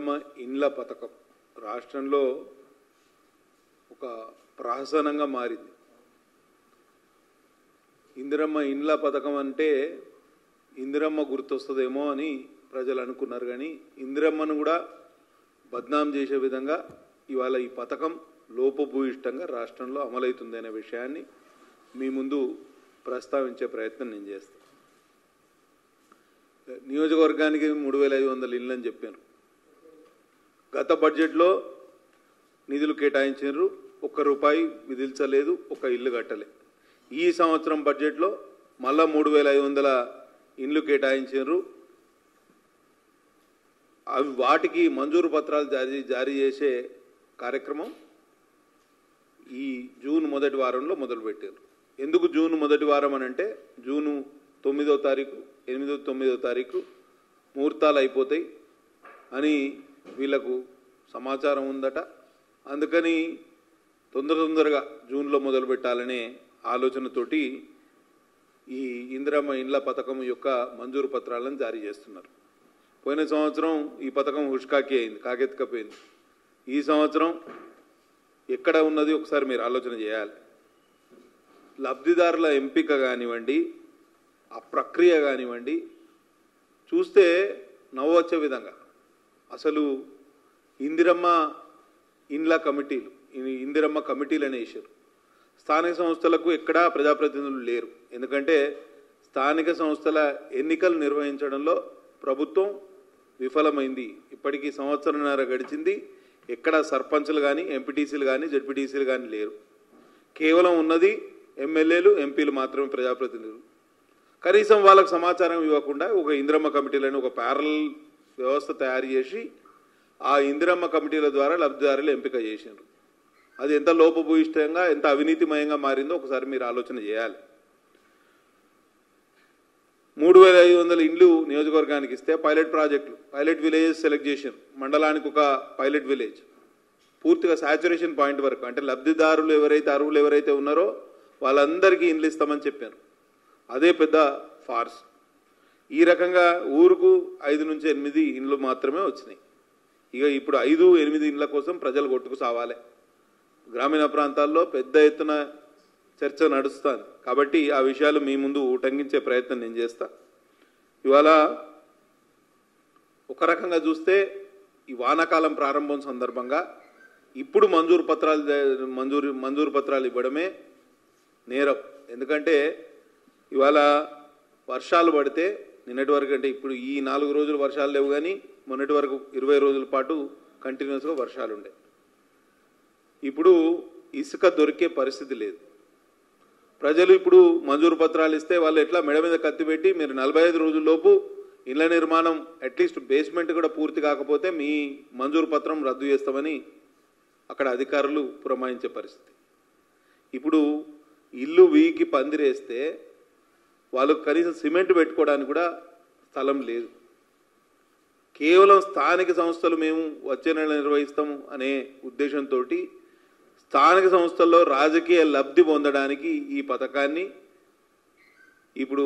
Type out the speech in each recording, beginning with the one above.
ఇందిరమ్మ ఇండ్ల పథకం రాష్ట్రంలో ఒక ప్రహసనంగా మారింది. ఇందిరమ్మ ఇండ్ల పథకం అంటే ఇందిరమ్మ గుర్తొస్తుందేమో అని ప్రజలు అనుకున్నారు. కానీ ఇందిరమ్మను కూడా బద్నాం చేసే విధంగా ఇవాళ ఈ పథకం లోపభూయిష్టంగా రాష్ట్రంలో అమలవుతుంది అనే విషయాన్ని మీ ముందు ప్రస్తావించే ప్రయత్నం నేను చేస్తాను. నియోజకవర్గానికి 3500 ఇళ్ళు అని చెప్పాను. గత బడ్జెట్లో నిధులు కేటాయించారు, ₹1 విధించలేదు, ఒక ఇల్లు కట్టలే. ఈ సంవత్సరం బడ్జెట్లో మళ్ళా 3500 ఇండ్లు కేటాయించారు. అవి వాటికి మంజూరు పత్రాలు జారీ చేసే కార్యక్రమం ఈ జూన్ మొదటి వారంలో మొదలుపెట్టారు. ఎందుకు జూన్ మొదటి వారం అని అంటే జూను 9వ తారీఖు 8వ 9వ తారీఖు ముహూర్తాలు అయిపోతాయి అని వీళ్లకు సమాచారం ఉందట. అందుకని తొందరగా జూన్లో మొదలు పెట్టాలనే ఆలోచనతోటి ఈ ఇందిరమ్మ ఇండ్ల పథకం యొక్క మంజూరు పత్రాలను జారీ చేస్తున్నారు. పోయిన సంవత్సరం ఈ పథకం హుష్కాకి అయింది, కాకెత్తుకపోయింది. ఈ సంవత్సరం ఎక్కడ ఉన్నది ఒకసారి మీరు ఆలోచన చేయాలి. లబ్ధిదారుల ఎంపిక కానివ్వండి, ఆ ప్రక్రియ కానివ్వండి, చూస్తే నవ్వొచ్చే విధంగా అసలు ఇందిరమ్మ ఇండ్ల కమిటీలు, ఇందిరమ్మ కమిటీలు అనే వేశారు. స్థానిక సంస్థలకు ఎక్కడా ప్రజాప్రతినిధులు లేరు. ఎందుకంటే స్థానిక సంస్థల ఎన్నికలు నిర్వహించడంలో ప్రభుత్వం విఫలమైంది. ఇప్పటికీ సంవత్సరంన్నర గడిచింది. ఎక్కడ సర్పంచ్లు కానీ, ఎంపీటీసీలు కానీ, జడ్పీటీసీలు కానీ లేరు. కేవలం ఉన్నది ఎమ్మెల్యేలు, ఎంపీలు మాత్రమే ప్రజాప్రతినిధులు. కనీసం వాళ్ళకు సమాచారం ఇవ్వకుండా ఒక ఇందిరమ్మ కమిటీలను ఒక ప్యారలల్ వ్యవస్థ తయారు చేసి ఆ ఇందిరమ్మ కమిటీల ద్వారా లబ్ధిదారులు ఎంపిక చేశారు. అది ఎంత లోపభూయిష్టంగా, ఎంత అవినీతిమయంగా మారిందో ఒకసారి మీరు ఆలోచన చేయాలి. 3500 ఇండ్లు నియోజకవర్గానికి ఇస్తే పైలట్ ప్రాజెక్టులు, పైలట్ విలేజెస్ సెలెక్ట్ చేశారు. మండలానికి ఒక పైలట్ విలేజ్ పూర్తిగా సాచురేషన్ పాయింట్ వరకు, అంటే లబ్ధిదారులు ఎవరైతే అర్హులు ఎవరైతే ఉన్నారో వాళ్ళందరికీ ఇండ్లు ఇస్తామని చెప్పారు. అదే పెద్ద ఫార్స్. ఈ రకంగా ఊరుకు 5 నుంచి 8 ఇండ్లు మాత్రమే వచ్చినాయి. ఇక ఇప్పుడు 5-8 ఇండ్ల కోసం ప్రజలు కొట్టుకు సావాలి. గ్రామీణ ప్రాంతాల్లో పెద్ద ఎత్తున చర్చ నడుస్తుంది. కాబట్టి ఆ విషయాలు మీ ముందు ఉటంకించే ప్రయత్నం నేను చేస్తా. ఇవాళ ఒక రకంగా చూస్తే ఈ వానాకాలం ప్రారంభం సందర్భంగా ఇప్పుడు మంజూరు పత్రాలు ఇవ్వడమే నేరం. ఎందుకంటే ఇవాళ వర్షాలు పడితే నిన్నటి వరకు, అంటే ఇప్పుడు ఈ 4 రోజులు వర్షాలు లేవు, కానీ మొన్నటి వరకు 20 రోజుల పాటు కంటిన్యూస్గా వర్షాలు ఉండే. ఇప్పుడు ఇసుక దొరికే పరిస్థితి లేదు. ప్రజలు ఇప్పుడు మంజూరు పత్రాలు ఇస్తే వాళ్ళు ఎట్లా మెడ మీద కత్తి పెట్టి మీరు 45 రోజుల్లోపు ఇళ్ల నిర్మాణం అట్లీస్ట్ బేస్మెంట్ కూడా పూర్తి కాకపోతే మీ మంజూరు పత్రం రద్దు చేస్తామని అక్కడ అధికారులు పురమాయించే పరిస్థితి. ఇప్పుడు ఇల్లు వీకి పందిరేస్తే వాళ్ళకు కనీసం సిమెంట్ పెట్టుకోవడానికి కూడా స్థలం లేదు. కేవలం స్థానిక సంస్థలు మేము వచ్చే నెల నిర్వహిస్తాము అనే ఉద్దేశంతో స్థానిక సంస్థల్లో రాజకీయ లబ్ధి పొందడానికి ఈ పథకాన్ని ఇప్పుడు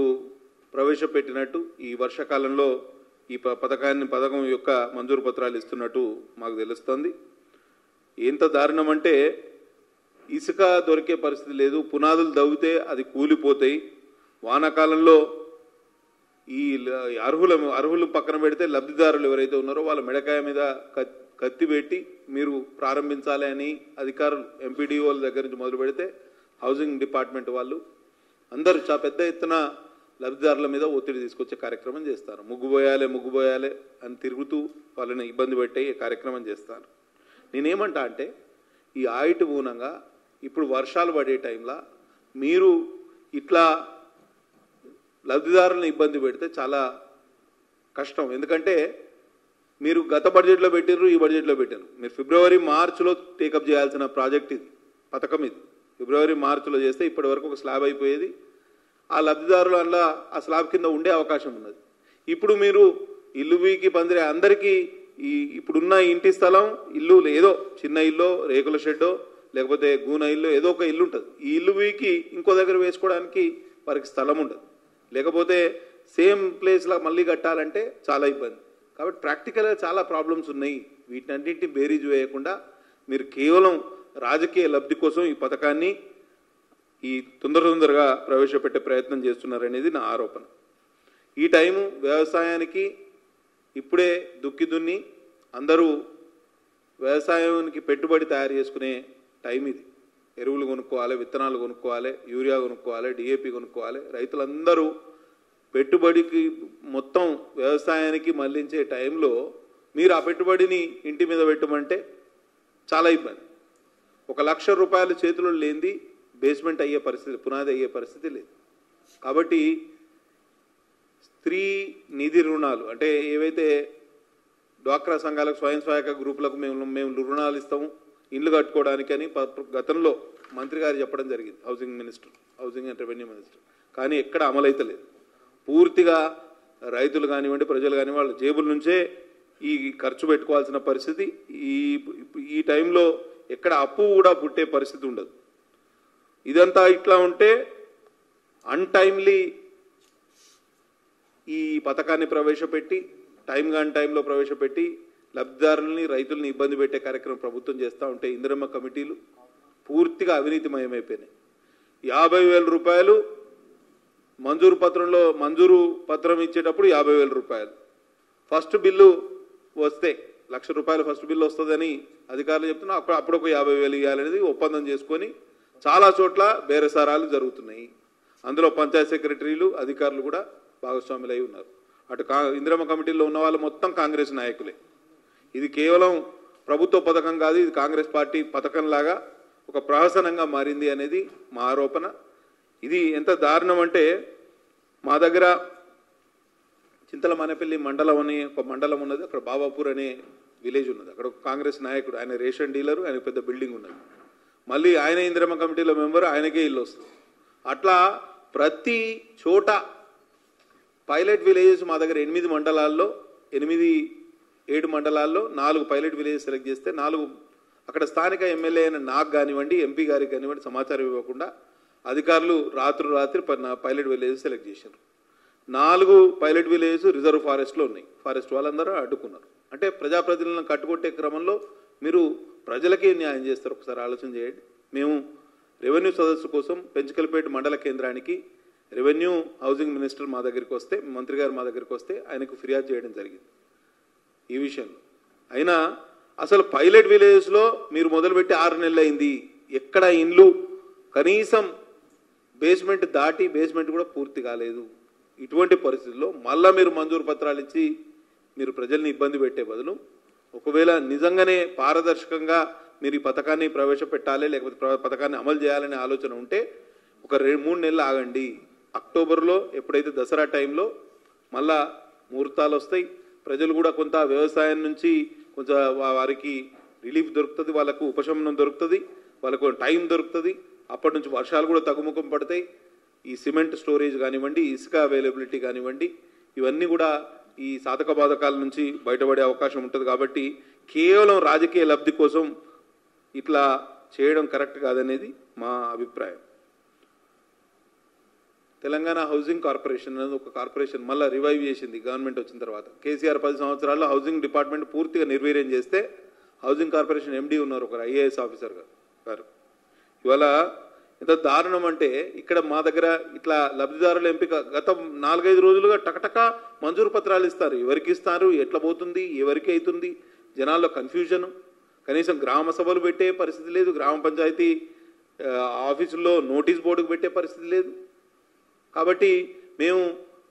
ప్రవేశపెట్టినట్టు, ఈ వర్షాకాలంలో ఈ పథకం యొక్క మంజూరు పత్రాలు ఇస్తున్నట్టు మాకు తెలుస్తుంది. ఎంత దారుణం అంటే ఇసుక దొరికే పరిస్థితి లేదు. పునాదులు దవ్వితే అది కూలిపోతాయి. వానాకాలంలో ఈ అర్హులు పక్కన పెడితే లబ్ధిదారులు ఎవరైతే ఉన్నారో వాళ్ళ మెడకాయ మీద కత్తి పెట్టి మీరు ప్రారంభించాలి అని అధికారులు ఎంపీడీఓల దగ్గర నుంచి మొదలు పెడితే హౌసింగ్ డిపార్ట్మెంట్ వాళ్ళు అందరూ పెద్ద ఎత్తున లబ్ధిదారుల మీద ఒత్తిడి తీసుకొచ్చే కార్యక్రమం చేస్తారు. ముగ్గుపోయాలి అని తిరుగుతూ వాళ్ళని ఇబ్బంది పెట్టే కార్యక్రమం చేస్తారు. నేనేమంటా అంటే ఈ ఆయిట్ మూలంగా ఇప్పుడు వర్షాలు పడే టైంలో మీరు ఇట్లా లబ్ధిదారులను ఇబ్బంది పెడితే చాలా కష్టం. ఎందుకంటే మీరు గత బడ్జెట్లో పెట్టారు, ఈ బడ్జెట్లో పెట్టారు. మీరు ఫిబ్రవరి మార్చిలో టేకప్ చేయాల్సిన ప్రాజెక్ట్ ఇది, పథకం ఇది. ఫిబ్రవరి మార్చిలో చేస్తే ఇప్పటి వరకు ఒక స్లాబ్ అయిపోయేది. ఆ లబ్ధిదారులు అలా ఆ స్లాబ్ కింద ఉండే అవకాశం ఉన్నది. ఇప్పుడు మీరు ఇల్లు వీకి పందిరే అందరికీ ఇప్పుడున్న ఇంటి స్థలం ఇల్లు ఏదో చిన్న ఇల్లు, రేకుల షెడ్డో, లేకపోతే గూన ఇల్లు, ఏదో ఒక ఇల్లు ఉంటుంది. ఈ ఇల్లు వీకి ఇంకో దగ్గర వేసుకోవడానికి వారికి స్థలం ఉండదు. లేకపోతే సేమ్ ప్లేస్లో మళ్ళీ కట్టాలంటే చాలా ఇబ్బంది. కాబట్టి ప్రాక్టికల్గా చాలా ప్రాబ్లమ్స్ ఉన్నాయి. వీటన్నింటినీ బేరీజు వేయకుండా మీరు కేవలం రాజకీయ లబ్ధి కోసం ఈ పథకాన్ని ఈ తొందరగా ప్రవేశపెట్టే ప్రయత్నం చేస్తున్నారనేది నా ఆరోపణ. ఈ టైము వ్యవసాయానికి ఇప్పుడే దుక్కి దున్ని అందరూ వ్యవసాయానికి పెట్టుబడి తయారు చేసుకునే టైం ఇది. ఎరువులు కొనుక్కోవాలి, విత్తనాలు కొనుక్కోవాలి, యూరియా కొనుక్కోవాలి, డిఏపి కొనుక్కోవాలి. రైతులందరూ పెట్టుబడికి మొత్తం వ్యవసాయానికి మళ్లించే టైంలో మీరు ఆ పెట్టుబడిని ఇంటి మీద పెట్టమంటే చాలా ఇబ్బంది. 1,00,000 రూపాయలు చేతుల్లో లేనిది బేస్మెంట్ అయ్యే పరిస్థితి, పునాది అయ్యే పరిస్థితి లేదు. కాబట్టి స్త్రీ నిధి రుణాలు అంటే ఏవైతే డ్వాక్రా సంఘాలకు, స్వయం సహాయక గ్రూపులకు మేము రుణాలు ఇస్తాము ఇండ్లు కట్టుకోవడానికి అని గతంలో మంత్రి గారు చెప్పడం జరిగింది, హౌసింగ్ అండ్ రెవెన్యూ మినిస్టర్. కానీ ఎక్కడ అమలైతలేదు. పూర్తిగా రైతులు కానివ్వండి, ప్రజలు కానివ్వండి, వాళ్ళ జేబుల నుంచే ఈ ఖర్చు పెట్టుకోవాల్సిన పరిస్థితి. ఈ టైంలో ఎక్కడ అప్పు కూడా పుట్టే పరిస్థితి ఉండదు. ఇదంతా ఇట్లా ఉంటే అన్టైమ్లీ ఈ పథకాన్ని ప్రవేశపెట్టి టైంలో ప్రవేశపెట్టి లబ్ధిదారులని, రైతుల్ని ఇబ్బంది పెట్టే కార్యక్రమం ప్రభుత్వం చేస్తూ ఉంటే ఇందిరమ్మ కమిటీలు పూర్తిగా అవినీతిమయమైపోయినాయి. 50,000 రూపాయలు మంజూరు పత్రం ఇచ్చేటప్పుడు 50,000 రూపాయలు. ఫస్ట్ బిల్లు వస్తే 1,00,000 రూపాయలు ఫస్ట్ బిల్లు వస్తుందని అధికారులు చెప్తున్నా. అప్పుడు ఒక 50,000 ఇవ్వాలనేది ఒప్పందం చేసుకొని చాలా చోట్ల బేరసారాలు జరుగుతున్నాయి. అందులో పంచాయత్ సెక్రటరీలు, అధికారులు కూడా భాగస్వాములై ఉన్నారు. అటు ఇందిరమ్మ కమిటీలో ఉన్న వాళ్ళు మొత్తం కాంగ్రెస్ నాయకులే. ఇది కేవలం ప్రభుత్వ పథకం కాదు, ఇది కాంగ్రెస్ పార్టీ పథకంలాగా ఒక ప్రహసనంగా మారింది అనేది మా ఆరోపణ. ఇది ఎంత దారుణం అంటే మా దగ్గర చింతలమానేపల్లి మండలం అని ఒక మండలం ఉన్నది. అక్కడ బాబాపూర్ అనే విలేజ్ ఉన్నది. అక్కడ ఒక కాంగ్రెస్ నాయకుడు, ఆయన రేషన్ డీలరు, ఆయన పెద్ద బిల్డింగ్ ఉన్నది. మళ్ళీ ఆయన ఇందిరమ్మ కమిటీలో మెంబరు, ఆయనకే ఇల్లు వస్తుంది. అట్లా ప్రతి చోట పైలట్ విలేజెస్ మా దగ్గర 8 మండలాల్లో 7 మండలాల్లో 4 పైలట్ విలేజెస్ సెలెక్ట్ చేస్తే 4 అక్కడ స్థానిక ఎమ్మెల్యే అయిన నాకు కానివ్వండి, ఎంపీ గారికి కానివ్వండి సమాచారం ఇవ్వకుండా అధికారులు రాత్రి పైలట్ విలేజెస్ సెలెక్ట్ చేశారు. 4 పైలట్ విలేజెస్ రిజర్వ్ ఫారెస్ట్లో ఉన్నాయి. ఫారెస్ట్ వాళ్ళందరూ అడ్డుకున్నారు. అంటే ప్రజాప్రతినిధులను కట్టుకొట్టే క్రమంలో మీరు ప్రజలకే న్యాయం చేస్తారు. ఒకసారి ఆలోచన చేయండి. మేము రెవెన్యూ సదస్సు కోసం పెంచకల్పేట మండల కేంద్రానికి రెవెన్యూ హౌసింగ్ మినిస్టర్ మా దగ్గరికి వస్తే, మంత్రి గారు మా దగ్గరికి వస్తే ఆయనకు ఫిర్యాదు చేయడం జరిగింది ఈ విషయంలో. అయినా అసలు పైలట్ విలేజెస్లో మీరు మొదలుపెట్టి 6 నెలలు అయింది. ఎక్కడ ఇండ్లు కనీసం బేస్మెంట్ కూడా పూర్తి కాలేదు. ఇటువంటి పరిస్థితుల్లో మళ్ళా మీరు మంజూరు పత్రాలు ఇచ్చి మీరు ప్రజల్ని ఇబ్బంది పెట్టే బదులు ఒకవేళ నిజంగానే పారదర్శకంగా మీరు ఈ పథకాన్ని ప్రవేశపెట్టాలి, లేకపోతే పథకాన్ని అమలు చేయాలనే ఆలోచన ఉంటే ఒక 2-3 నెలలు ఆగండి. అక్టోబర్లో ఎప్పుడైతే దసరా టైంలో మళ్ళా ముహూర్తాలు వస్తాయి, ప్రజలు కూడా కొంత వ్యవసాయం నుంచి కొంచెం వారికి రిలీఫ్ దొరుకుతుంది, వాళ్ళకు ఉపశమనం దొరుకుతుంది, వాళ్ళకు టైం దొరుకుతుంది. అప్పటి నుంచి వర్షాలు కూడా తగ్గుముఖం పడతాయి. ఈ సిమెంట్ స్టోరేజ్ కానివ్వండి, ఇసుక అవైలబిలిటీ కానివ్వండి, ఇవన్నీ కూడా ఈ సాధక బాధకాల నుంచి బయటపడే అవకాశం ఉంటుంది. కాబట్టి కేవలం రాజకీయ లబ్ధి కోసం ఇట్లా చేయడం కరెక్ట్ కాదనేది మా అభిప్రాయం. తెలంగాణ హౌసింగ్ కార్పొరేషన్ అనేది ఒక కార్పొరేషన్ మళ్ళీ రివైవ్ చేసింది గవర్నమెంట్ వచ్చిన తర్వాత. కేసీఆర్ 10 సంవత్సరాల్లో హౌసింగ్ డిపార్ట్మెంట్ పూర్తిగా నిర్వీర్యం చేస్తే హౌసింగ్ కార్పొరేషన్ ఎండీ ఉన్నారు ఒక ఐఏఎస్ ఆఫీసర్ గారు. ఇవాళ ఎంత దారుణం అంటే ఇక్కడ మా దగ్గర ఇట్లా లబ్ధిదారుల ఎంపిక గత 4-5 రోజులుగా టకటక మంజూరు పత్రాలు ఇస్తారు. ఎవరికి ఇస్తారు, ఎట్లా పోతుంది, ఎవరికి అవుతుంది, జనాల్లో కన్ఫ్యూజన్. కనీసం గ్రామ సభలు పెట్టే పరిస్థితి లేదు, గ్రామ పంచాయతీ ఆఫీసుల్లో నోటీస్ బోర్డుకు పెట్టే పరిస్థితి లేదు. కాబట్టి మేము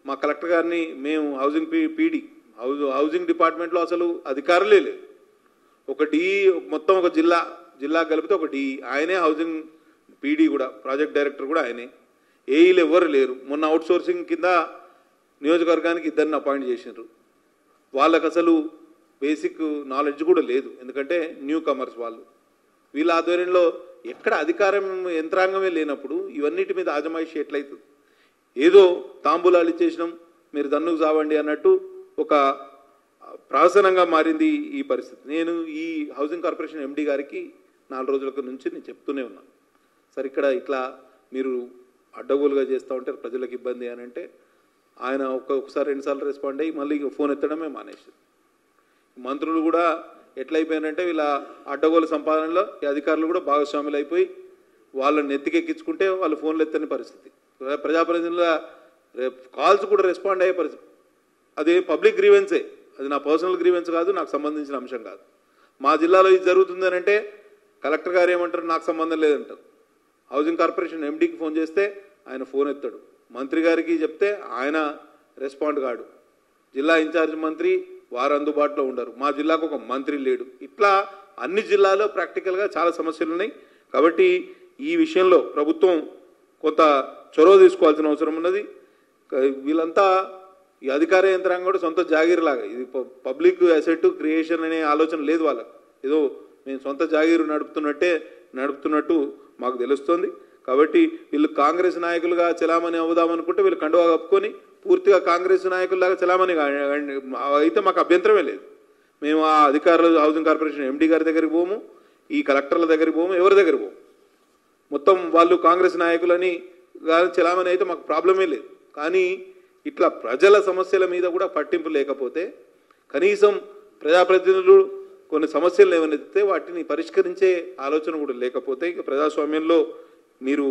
మా కలెక్టర్ గారిని మేము హౌసింగ్ డిపార్ట్మెంట్లో అసలు అధికారులే లేదు. ఒక డిఈ మొత్తం ఒక జిల్లా కలిపితే ఒక డిఈ ఆయనే, హౌసింగ్ పీడీ కూడా ప్రాజెక్ట్ డైరెక్టర్ కూడా ఆయనే, ఏఈలు ఎవరు లేరు. మొన్న అవుట్సోర్సింగ్ కింద నియోజకవర్గానికి 2 అపాయింట్ చేసినారు. వాళ్ళకు అసలు బేసిక్ నాలెడ్జ్ కూడా లేదు, ఎందుకంటే న్యూ కమర్స్ వాళ్ళు. వీళ్ళ ఆధ్వర్యంలో ఎక్కడ అధికారం యంత్రాంగమే లేనప్పుడు ఇవన్నిటి మీద ఆజమాయిషి ఎట్లయితుంది? ఏదో తాంబూలాలు ఇచ్చేసినాం, మీరు దన్నుకు సావండి అన్నట్టు ఒక ప్రహసనంగా మారింది ఈ పరిస్థితి. నేను ఈ హౌసింగ్ కార్పొరేషన్ ఎండీ గారికి 4 రోజుల నుంచి నేను చెప్తూనే ఉన్నాను, సార్ ఇక్కడ ఇట్లా మీరు అడ్డగోలుగా చేస్తూ ఉంటే ప్రజలకు ఇబ్బంది అని అంటే ఆయన ఒకసారి 2 సార్లు రెస్పాండ్ అయ్యి మళ్ళీ ఫోన్ ఎత్తడమే మానేసి మంత్రులు కూడా ఎట్లయిపోయినారంటే వీళ్ళ అడ్డగోలు సంపాదనలో ఈ అధికారులు కూడా భాగస్వాములు అయిపోయి వాళ్ళని నెత్తికెక్కించుకుంటే వాళ్ళు ఫోన్లు ఎత్తని పరిస్థితి. ప్రజాప్రతినిధుల కాల్స్ కూడా రెస్పాండ్ అయ్యే పరిస్థితి. అది పబ్లిక్ గ్రీవెన్సే, అది నా పర్సనల్ గ్రీవెన్స్ కాదు, నాకు సంబంధించిన అంశం కాదు. మా జిల్లాలో ఇది జరుగుతుంది అని అంటే కలెక్టర్ గారు ఏమంటారు, నాకు సంబంధం లేదంటారు. హౌసింగ్ కార్పొరేషన్ ఎండీకి ఫోన్ చేస్తే ఆయన ఫోన్ ఎత్తాడు, మంత్రి గారికి చెప్తే ఆయన రెస్పాండ్ కాడు, జిల్లా ఇన్ఛార్జ్ మంత్రి వారు అందుబాటులో ఉండరు, మా జిల్లాకు ఒక మంత్రి లేడు. ఇట్లా అన్ని జిల్లాల్లో ప్రాక్టికల్గా చాలా సమస్యలు ఉన్నాయి. కాబట్టి ఈ విషయంలో ప్రభుత్వం కొంత చొరవ తీసుకోవాల్సిన అవసరం ఉన్నది. వీళ్ళంతా ఈ అధికార యంత్రాంగం కూడా సొంత జాగీరులాగా, ఇది పబ్లిక్ అసెట్ క్రియేషన్ అనే ఆలోచన లేదు వాళ్ళకు. ఏదో మేము సొంత జాగీరు నడుపుతున్నట్టు మాకు తెలుస్తుంది. కాబట్టి వీళ్ళు కాంగ్రెస్ నాయకులుగా చలామణి అవుదామనుకుంటే వీళ్ళు కండువా కప్పుకొని పూర్తిగా కాంగ్రెస్ నాయకుల్లాగా చలామణి అయితే మాకు అభ్యంతరమే లేదు. మేము ఆ అధికారులు హౌసింగ్ కార్పొరేషన్ ఎండీ గారి దగ్గరికి పోము, ఈ కలెక్టర్ల దగ్గరికి పోము, ఎవరి దగ్గర పోము. మొత్తం వాళ్ళు కాంగ్రెస్ నాయకులని చలామణి అయితే మాకు ప్రాబ్లమే లేదు. కానీ ఇట్లా ప్రజల సమస్యల మీద కూడా పట్టింపు లేకపోతే, కనీసం ప్రజాప్రతినిధులు కొన్ని సమస్యలు ఏమైతే వాటిని పరిష్కరించే ఆలోచన కూడా లేకపోతే ఇక ప్రజాస్వామ్యంలో మీరు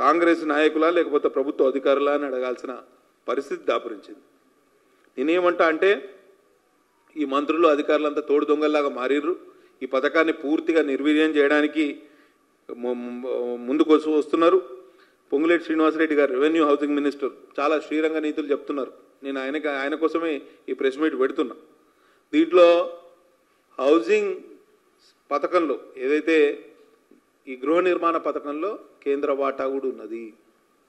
కాంగ్రెస్ నాయకులా లేకపోతే ప్రభుత్వ అధికారులా అని అడగాల్సిన పరిస్థితి దాపురించింది. నేనేమంటా అంటే ఈ మంత్రులు అధికారులంతా తోడు దొంగల్లాగా మారిర్రు. ఈ పథకాన్ని పూర్తిగా నిర్వీర్యం చేయడానికి ముందుకు వస్తున్నారు. పొంగులేటి శ్రీనివాసరెడ్డి గారు రెవెన్యూ హౌసింగ్ మినిస్టర్ చాలా శ్రీరంగ నీతులు చెప్తున్నారు. నేను ఆయన కోసమే ఈ ప్రెస్ మీట్ పెడుతున్నా. దీంట్లో హౌసింగ్ పథకంలో ఏదైతే ఈ గృహ నిర్మాణ పథకంలో కేంద్ర వాటా కూడా ఉన్నది,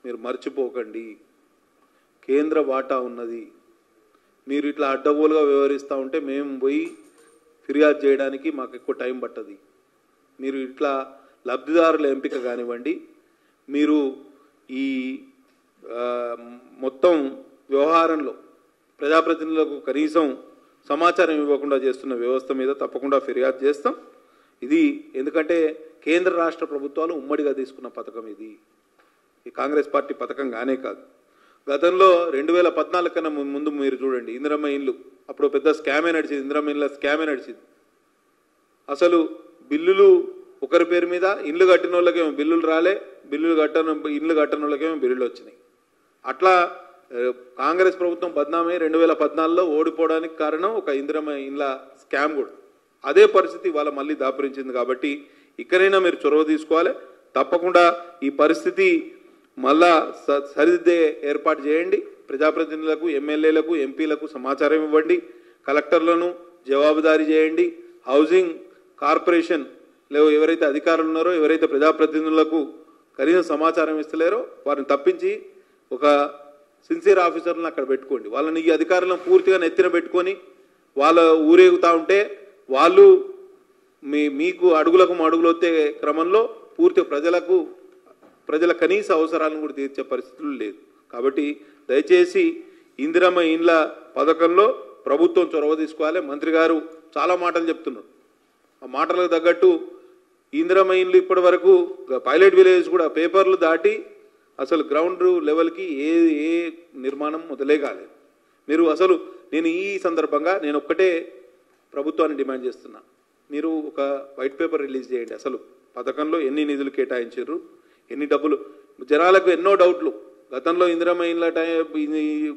మీరు మర్చిపోకండి. కేంద్ర వాటా ఉన్నది. మీరు ఇట్లా అడ్డగోలుగా వ్యవహరిస్తూ ఉంటే మేము పోయి ఫిర్యాదు చేయడానికి మాకు ఎక్కువ టైం పట్టది. మీరు ఇట్లా లబ్ధిదారుల ఎంపిక కానివ్వండి, మీరు ఈ మొత్తం వ్యవహారంలో ప్రజాప్రతినిధులకు కనీసం సమాచారం ఇవ్వకుండా చేస్తున్న వ్యవస్థ మీద తప్పకుండా ఫిర్యాదు చేస్తాం. ఇది ఎందుకంటే కేంద్ర రాష్ట్ర ప్రభుత్వాలు ఉమ్మడిగా తీసుకున్న పథకం ఇది. ఈ కాంగ్రెస్ పార్టీ పథకం కానే కాదు. గతంలో 2014 కన్నా ముందు మీరు చూడండి, ఇందిరమ్మ ఇల్లు అప్పుడు పెద్ద స్కామే నడిచింది. ఇందిరమ్మ ఇళ్ళ స్కామే నడిచింది. అసలు బిల్లులు ఒకరి పేరు మీద, ఇల్లు కట్టిన వాళ్ళకేమో బిల్లులు రాలే, ఇల్లు కట్టని వాళ్ళకేమో బిల్లులు వచ్చినాయి. అట్లా కాంగ్రెస్ ప్రభుత్వం బద్నామై 2014లో ఓడిపోవడానికి కారణం ఒక ఇందిరమ్మ ఇళ్ళ స్కామ్ కూడా. అదే పరిస్థితి ఇవాళ మళ్ళీ దాపురించింది. కాబట్టి ఇక్కడైనా మీరు చొరవ తీసుకోవాలి. తప్పకుండా ఈ పరిస్థితి మళ్ళా సరిదిద్దే ఏర్పాటు చేయండి. ప్రజాప్రతినిధులకు, ఎమ్మెల్యేలకు, ఎంపీలకు సమాచారం ఇవ్వండి. కలెక్టర్లను జవాబుదారీ చేయండి. హౌసింగ్ కార్పొరేషన్ ఎవరైతే అధికారులు ఉన్నారో, ఎవరైతే ప్రజాప్రతినిధులకు కనీసం సమాచారం ఇస్తలేరో వారిని తప్పించి ఒక సిన్సియర్ ఆఫీసర్లను అక్కడ పెట్టుకోండి. వాళ్ళని ఈ అధికారులను పూర్తిగా నెత్తిన పెట్టుకొని వాళ్ళ ఊరేగుతూ ఉంటే వాళ్ళు మీకు అడుగులకు అడుగులు వచ్చే క్రమంలో పూర్తి ప్రజల కనీస అవసరాలను కూడా తీర్చే పరిస్థితులు లేదు. కాబట్టి దయచేసి ఇందిరమ్మ ఇండ్ల పథకంలో ప్రభుత్వం చొరవ తీసుకోవాలి. మంత్రి గారు చాలా మాటలు చెప్తున్నారు. ఆ మాటలకు తగ్గట్టు ఇందిరమ్మ ఇండ్లు ఇప్పటి వరకు పైలట్ విలేజ్ కూడా పేపర్లు దాటి అసలు గ్రౌండ్ లెవెల్కి ఏ నిర్మాణం మొదలే కాలేదు. మీరు అసలు నేను ఈ సందర్భంగా నేను ఒక్కటే ప్రభుత్వాన్ని డిమాండ్ చేస్తున్నా, మీరు ఒక వైట్ పేపర్ రిలీజ్ చేయండి. అసలు పథకంలో ఎన్ని నిధులు కేటాయించారు, ఎన్ని డబ్బులు. జనాలకు ఎన్నో డౌట్లు. గతంలో ఇందిరమ్మ ఇండ్ల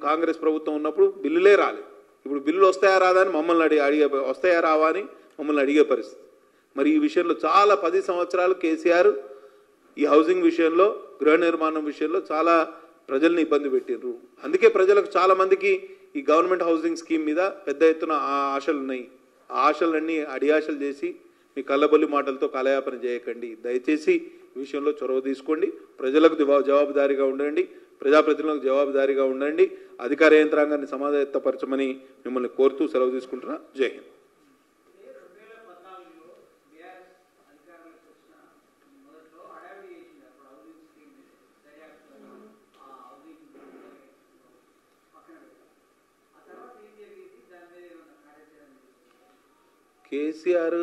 కాంగ్రెస్ ప్రభుత్వం ఉన్నప్పుడు బిల్లులే రాలేదు. ఇప్పుడు బిల్లులు వస్తాయా రాదా అని మమ్మల్ని వస్తాయా రావా అని మమ్మల్ని అడిగే పరిస్థితి. మరి ఈ విషయంలో చాలా 10 సంవత్సరాలు కేసీఆర్ ఈ హౌసింగ్ విషయంలో, గృహ నిర్మాణం విషయంలో చాలా ప్రజల్ని ఇబ్బంది పెట్టిండ్రు. అందుకే ప్రజలకు చాలా మందికి ఈ గవర్నమెంట్ హౌసింగ్ స్కీమ్ మీద పెద్ద ఎత్తున ఆశలు ఉన్నాయి. ఆ ఆశలన్నీ అడియాశలు చేసి మీ కళ్ళబొల్లి మాటలతో కాలయాపన చేయకండి. దయచేసి ఈ విషయంలో చొరవ తీసుకోండి. ప్రజలకు జవాబుదారీగా ఉండండి, ప్రజాప్రతినిధులకు జవాబుదారీగా ఉండండి. అధికార యంత్రాంగాన్ని సమాయత్తపరచమని మిమ్మల్ని కోరుతూ సెలవు తీసుకుంటున్నా. జై Hind. KCR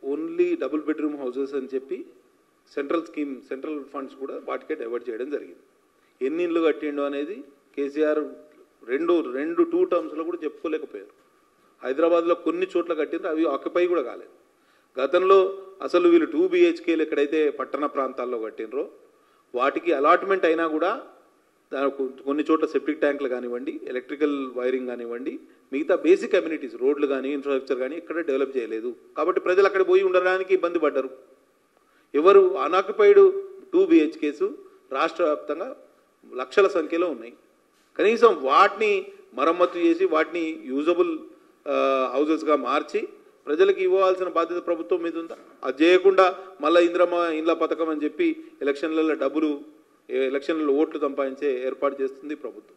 only double bedroom houses అని చెప్పి సెంట్రల్ ఫండ్స్ కూడా వాటికే డైవర్ట్ చేయడం జరిగింది. ఎన్ని ఇళ్ళు కట్టిండు అనేది కేసీఆర్ రెండు టర్మ్స్లో కూడా చెప్పుకోలేకపోయారు. హైదరాబాద్లో కొన్ని చోట్ల కట్టినారు, అవి ఆక్యుపై కూడా కాలేదు. గతంలో అసలు వీళ్ళు 2 BHKలు ఎక్కడైతే పట్టణ ప్రాంతాల్లో కట్టినరో వాటికి అలాట్మెంట్ అయినా కూడా కొన్ని చోట్ల సెప్టిక్ ట్యాంకులు కానివ్వండి, ఎలక్ట్రికల్ వైరింగ్ కానివ్వండి, మిగతా బేసిక్ కమ్యూనిటీస్ రోడ్లు కానీ ఇన్ఫ్రాస్ట్రక్చర్ కానీ ఎక్కడ డెవలప్ చేయలేదు. కాబట్టి ప్రజలు అక్కడ పోయి ఉండడానికి ఇబ్బంది పడ్డారు. ఎవరు అన్ఆక్యుపైడ్ 2 BHKs రాష్ట్ర వ్యాప్తంగా లక్షల సంఖ్యలో ఉన్నాయి. కనీసం వాటిని మరమ్మతు చేసి వాటిని యూజబుల్ హౌజెస్గా మార్చి ప్రజలకు ఇవ్వాల్సిన బాధ్యత ప్రభుత్వం మీద ఉందా? అది చేయకుండా మళ్ళీ ఇండ్ల పథకం అని చెప్పి ఎలక్షన్లలో ఓట్లు సంపాదించే ఏర్పాటు చేస్తుంది ప్రభుత్వం.